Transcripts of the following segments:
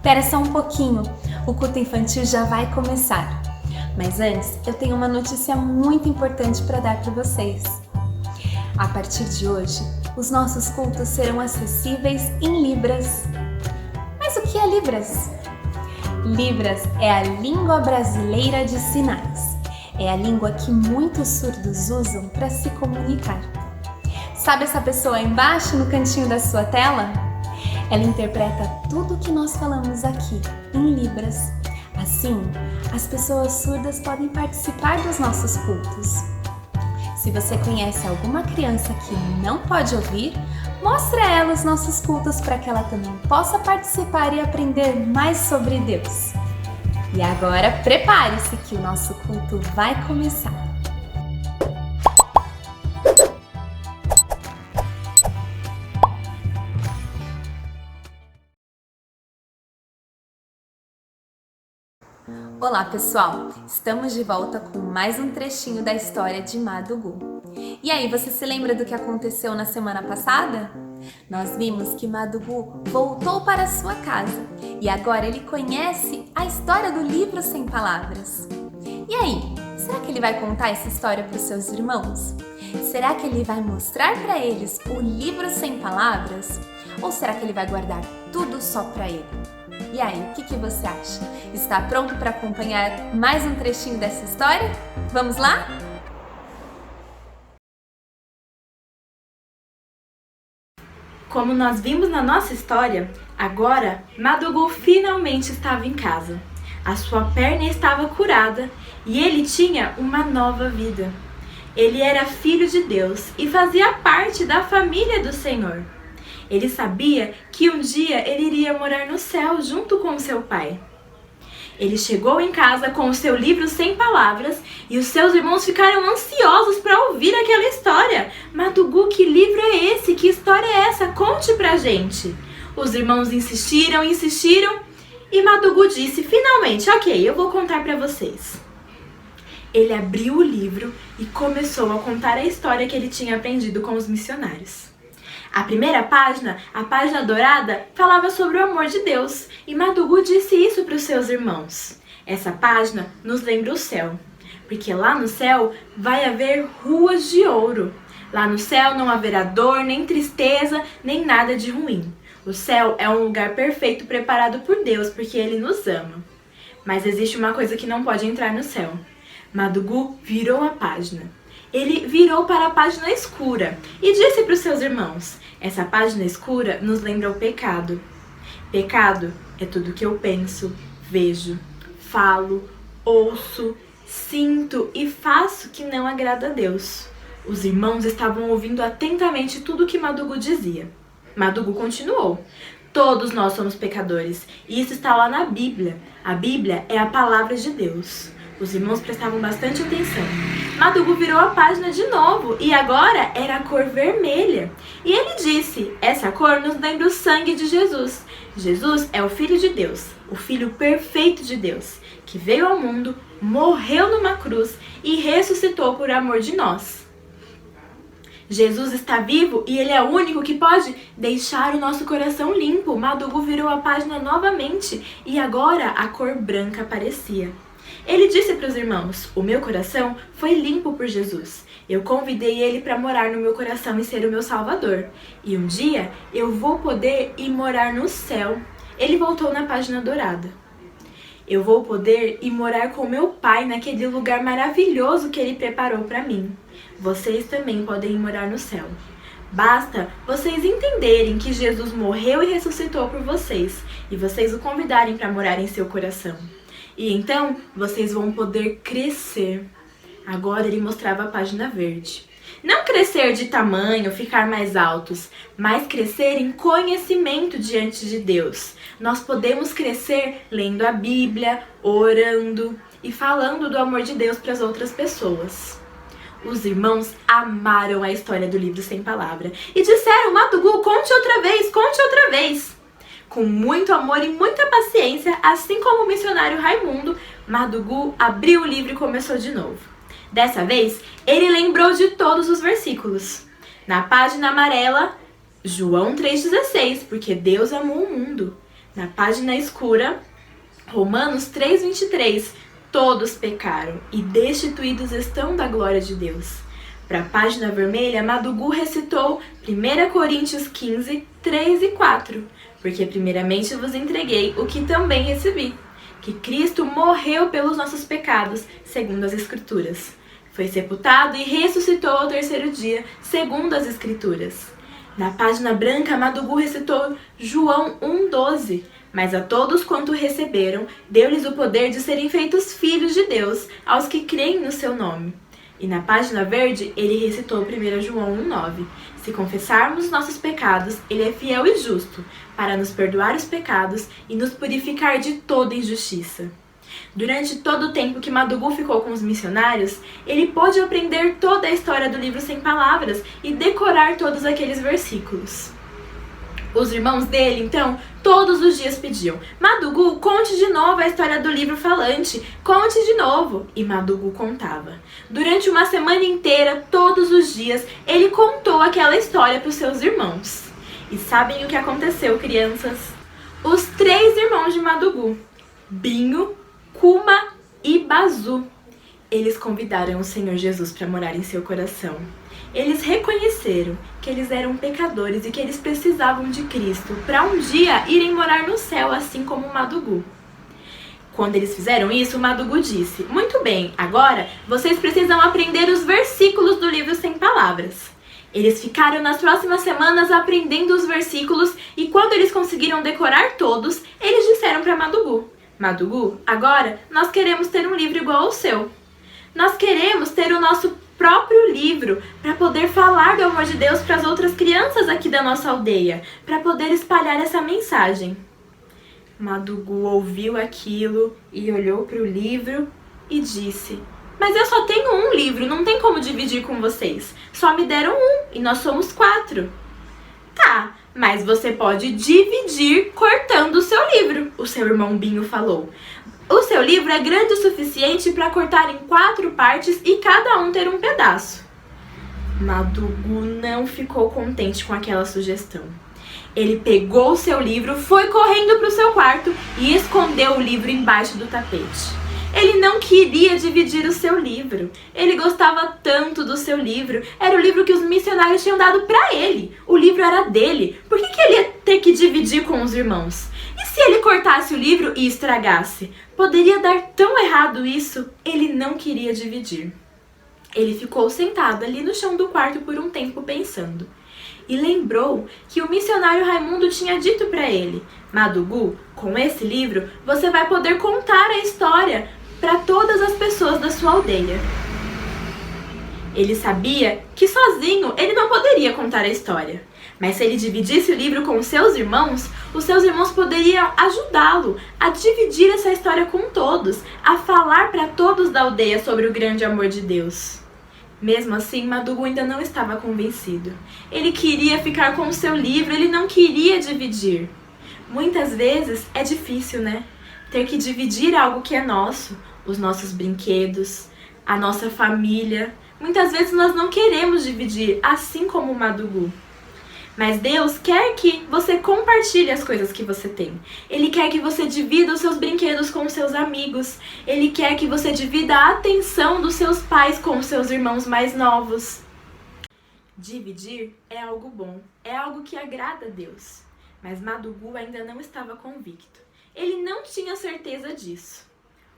Espera só um pouquinho, o culto infantil já vai começar. Mas antes, eu tenho uma notícia muito importante para dar para vocês. A partir de hoje, os nossos cultos serão acessíveis em Libras. Mas o que é Libras? Libras é a língua brasileira de sinais. É a língua que muitos surdos usam para se comunicar. Sabe essa pessoa aí embaixo no cantinho da sua tela? Ela interpreta tudo o que nós falamos aqui em Libras. Assim, as pessoas surdas podem participar dos nossos cultos. Se você conhece alguma criança que não pode ouvir, mostre a ela os nossos cultos para que ela também possa participar e aprender mais sobre Deus. E agora, prepare-se que o nosso culto vai começar. Olá pessoal, estamos de volta com mais um trechinho da história de Madugu. E aí, você se lembra do que aconteceu na semana passada? Nós vimos que Madugu voltou para sua casa e agora ele conhece a história do livro sem palavras. E aí, será que ele vai contar essa história para os seus irmãos? Será que ele vai mostrar para eles o livro sem palavras? Ou será que ele vai guardar tudo só para ele? E aí, o que você acha? Está pronto para acompanhar mais um trechinho dessa história? Vamos lá? Como nós vimos na nossa história, agora Madugu finalmente estava em casa. A sua perna estava curada e ele tinha uma nova vida. Ele era filho de Deus e fazia parte da família do Senhor. Ele sabia que um dia ele iria morar no céu junto com seu pai. Ele chegou em casa com o seu livro sem palavras e os seus irmãos ficaram ansiosos para ouvir aquela história. Madugu, que livro é esse? Que história é essa? Conte pra gente. Os irmãos insistiram e Madugu disse, finalmente, ok, eu vou contar pra vocês. Ele abriu o livro e começou a contar a história que ele tinha aprendido com os missionários. A primeira página, a página dourada, falava sobre o amor de Deus e Madugu disse isso para os seus irmãos. Essa página nos lembra o céu, porque lá no céu vai haver ruas de ouro. Lá no céu não haverá dor, nem tristeza, nem nada de ruim. O céu é um lugar perfeito preparado por Deus, porque Ele nos ama. Mas existe uma coisa que não pode entrar no céu. Madugu virou a página. Ele virou para a página escura e disse para os seus irmãos, essa página escura nos lembra o pecado. Pecado é tudo que eu penso, vejo, falo, ouço, sinto e faço que não agrada a Deus. Os irmãos estavam ouvindo atentamente tudo o que Madugu dizia. Madugu continuou. Todos nós somos pecadores e isso está lá na Bíblia. A Bíblia é a palavra de Deus. Os irmãos prestavam bastante atenção. Madugu virou a página de novo e agora era a cor vermelha. E ele disse, essa cor nos lembra o sangue de Jesus. Jesus é o Filho de Deus, o Filho perfeito de Deus, que veio ao mundo, morreu numa cruz e ressuscitou por amor de nós. Jesus está vivo e Ele é o único que pode deixar o nosso coração limpo. Madugu virou a página novamente e agora a cor branca aparecia. Ele disse para os irmãos, o meu coração foi limpo por Jesus. Eu convidei ele para morar no meu coração e ser o meu salvador. E um dia eu vou poder ir morar no céu. Ele voltou na página dourada. Eu vou poder ir morar com meu pai naquele lugar maravilhoso que ele preparou para mim. Vocês também podem ir morar no céu. Basta vocês entenderem que Jesus morreu e ressuscitou por vocês e vocês o convidarem para morar em seu coração. E então, vocês vão poder crescer. Agora ele mostrava a página verde. Não crescer de tamanho, ficar mais altos, mas crescer em conhecimento diante de Deus. Nós podemos crescer lendo a Bíblia, orando e falando do amor de Deus para as outras pessoas. Os irmãos amaram a história do livro sem palavra e disseram, Madugu, conte outra vez, conte outra vez. Com muito amor e muita paciência, assim como o missionário Raimundo, Madugu abriu o livro e começou de novo. Dessa vez, ele lembrou de todos os versículos. Na página amarela, João 3,16, porque Deus amou o mundo. Na página escura, Romanos 3:23, todos pecaram e destituídos estão da glória de Deus. Para a página vermelha, Madugu recitou 1 Coríntios 15, 3 e 4, porque primeiramente vos entreguei o que também recebi, que Cristo morreu pelos nossos pecados, segundo as Escrituras. Foi sepultado e ressuscitou ao terceiro dia, segundo as Escrituras. Na página branca, Madugu recitou João 1,12. Mas a todos quanto receberam, deu-lhes o poder de serem feitos filhos de Deus, aos que creem no seu nome. E na página verde, ele recitou 1 João 1,9. Se confessarmos nossos pecados, ele é fiel e justo, para nos perdoar os pecados e nos purificar de toda injustiça. Durante todo o tempo que Madugu ficou com os missionários, ele pôde aprender toda a história do livro sem palavras e decorar todos aqueles versículos. Os irmãos dele, então, todos os dias pediam: Madugu, conte de novo a história do livro falante, conte de novo. E Madugu contava. Durante uma semana inteira, todos os dias, ele contou aquela história para os seus irmãos. E sabem o que aconteceu, crianças? Os 3 irmãos de Madugu, Binho, Kuma e Bazu, eles convidaram o Senhor Jesus para morar em seu coração. Eles reconheceram que eles eram pecadores e que eles precisavam de Cristo para um dia irem morar no céu, assim como Madugu. Quando eles fizeram isso, Madugu disse: muito bem, agora vocês precisam aprender os versículos do livro sem palavras. Eles ficaram nas próximas semanas aprendendo os versículos e quando eles conseguiram decorar todos, eles disseram para Madugu: Madugu, agora nós queremos ter um livro igual ao seu. Nós queremos ter o nosso próprio livro para poder falar do amor de Deus para as outras crianças aqui da nossa aldeia, para poder espalhar essa mensagem. Madugu ouviu aquilo e olhou para o livro e disse: mas eu só tenho um livro, não tem como dividir com vocês. Só me deram um e nós somos 4. Tá, mas você pode dividir cortando o seu livro, o seu irmão Binho falou. O seu livro é grande o suficiente para cortar em 4 partes e cada um ter um pedaço. Madugu não ficou contente com aquela sugestão. Ele pegou o seu livro, foi correndo para o seu quarto e escondeu o livro embaixo do tapete. Ele não queria dividir o seu livro. Ele gostava tanto do seu livro. Era o livro que os missionários tinham dado para ele. O livro era dele. Por que ele ia ter que dividir com os irmãos? E se ele cortasse o livro e estragasse? Poderia dar tão errado isso? Ele não queria dividir. Ele ficou sentado ali no chão do quarto por um tempo pensando. E lembrou que o missionário Raimundo tinha dito para ele: Madugu, com esse livro você vai poder contar a história para todas as pessoas da sua aldeia. Ele sabia que sozinho ele não poderia contar a história. Mas se ele dividisse o livro com os seus irmãos poderiam ajudá-lo a dividir essa história com todos, a falar para todos da aldeia sobre o grande amor de Deus. Mesmo assim, Madugu ainda não estava convencido. Ele queria ficar com o seu livro, ele não queria dividir. Muitas vezes é difícil, né? Ter que dividir algo que é nosso, os nossos brinquedos, a nossa família. Muitas vezes nós não queremos dividir, assim como o Madugu. Mas Deus quer que você compartilhe as coisas que você tem. Ele quer que você divida os seus brinquedos com os seus amigos. Ele quer que você divida a atenção dos seus pais com os seus irmãos mais novos. Dividir é algo bom, é algo que agrada a Deus. Mas Madugu ainda não estava convicto. Ele não tinha certeza disso.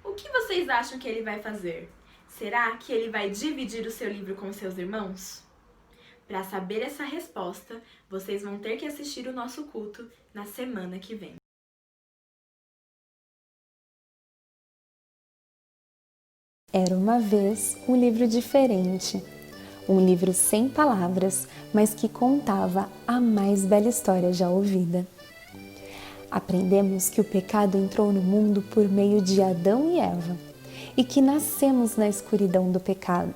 O que vocês acham que ele vai fazer? Será que ele vai dividir o seu livro com seus irmãos? Para saber essa resposta, vocês vão ter que assistir o nosso culto na semana que vem. Era uma vez um livro diferente. Um livro sem palavras, mas que contava a mais bela história já ouvida. Aprendemos que o pecado entrou no mundo por meio de Adão e Eva e que nascemos na escuridão do pecado.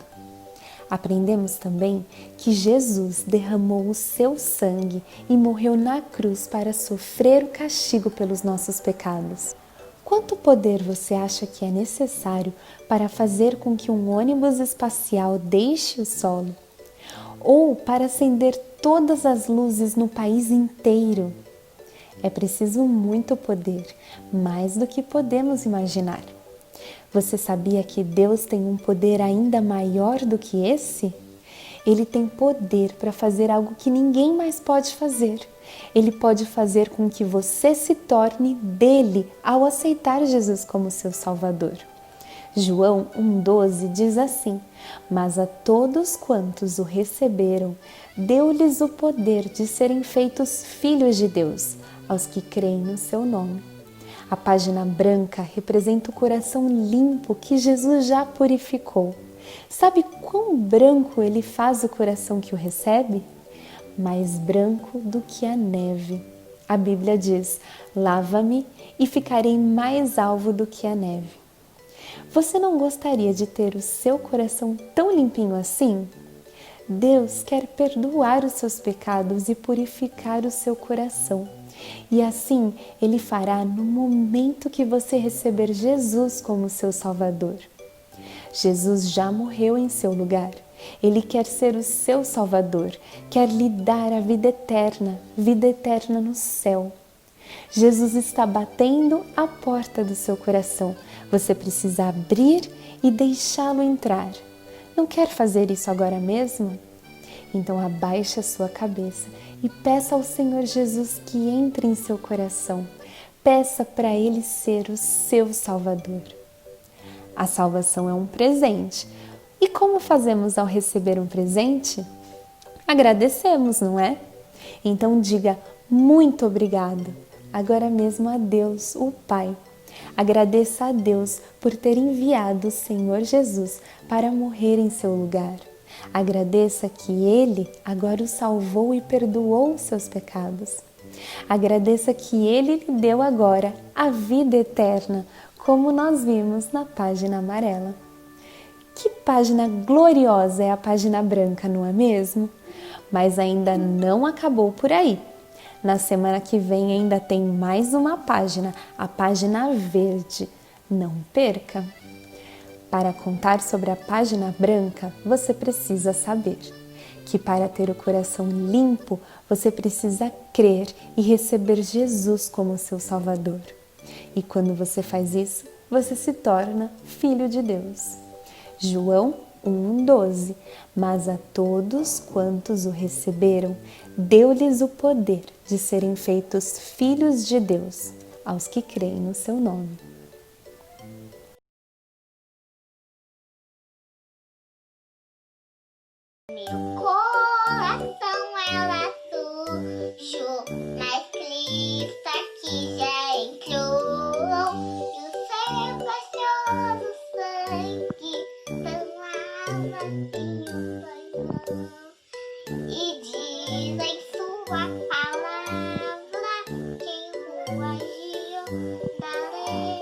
Aprendemos também que Jesus derramou o seu sangue e morreu na cruz para sofrer o castigo pelos nossos pecados. Quanto poder você acha que é necessário para fazer com que um ônibus espacial deixe o solo? Ou para acender todas as luzes no país inteiro? É preciso muito poder, mais do que podemos imaginar. Você sabia que Deus tem um poder ainda maior do que esse? Ele tem poder para fazer algo que ninguém mais pode fazer. Ele pode fazer com que você se torne dele ao aceitar Jesus como seu Salvador. João 1,12 diz assim: mas a todos quantos o receberam, deu-lhes o poder de serem feitos filhos de Deus, aos que creem no seu nome. A página branca representa o coração limpo que Jesus já purificou. Sabe quão branco ele faz o coração que o recebe? Mais branco do que a neve. A Bíblia diz: lava-me e ficarei mais alvo do que a neve. Você não gostaria de ter o seu coração tão limpinho assim? Deus quer perdoar os seus pecados e purificar o seu coração. E assim Ele fará no momento que você receber Jesus como seu Salvador. Jesus já morreu em seu lugar. Ele quer ser o seu Salvador, quer lhe dar a vida eterna no céu. Jesus está batendo a porta do seu coração. Você precisa abrir e deixá-lo entrar. Não quer fazer isso agora mesmo? Então abaixe a sua cabeça e peça ao Senhor Jesus que entre em seu coração. Peça para Ele ser o seu Salvador. A salvação é um presente. E como fazemos ao receber um presente? Agradecemos, não é? Então diga muito obrigado, agora mesmo a Deus, o Pai. Agradeça a Deus por ter enviado o Senhor Jesus para morrer em seu lugar. Agradeça que Ele agora o salvou e perdoou os seus pecados. Agradeça que Ele lhe deu agora a vida eterna, como nós vimos na página amarela. Que página gloriosa é a página branca, não é mesmo? Mas ainda não acabou por aí. Na semana que vem ainda tem mais uma página, a página verde. Não perca! Para contar sobre a página branca, você precisa saber que para ter o coração limpo, você precisa crer e receber Jesus como seu Salvador. E quando você faz isso, você se torna filho de Deus. João 1,12. Mas a todos quantos o receberam, deu-lhes o poder de serem feitos filhos de Deus, aos que creem no seu nome. Meu coração ela sujo, mas Cristo aqui já entrou. E o seu precioso sangue tão alma e o perdão. E diz em sua palavra quem o agiu da lei.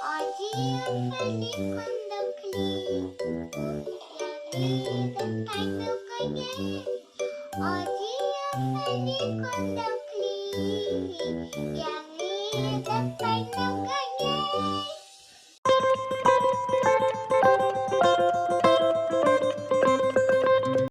Ó dia feliz quando eu clico. Vida faz eu ganhei. Ó dia feliz quando eu clique. E a vida faz eu ganhei.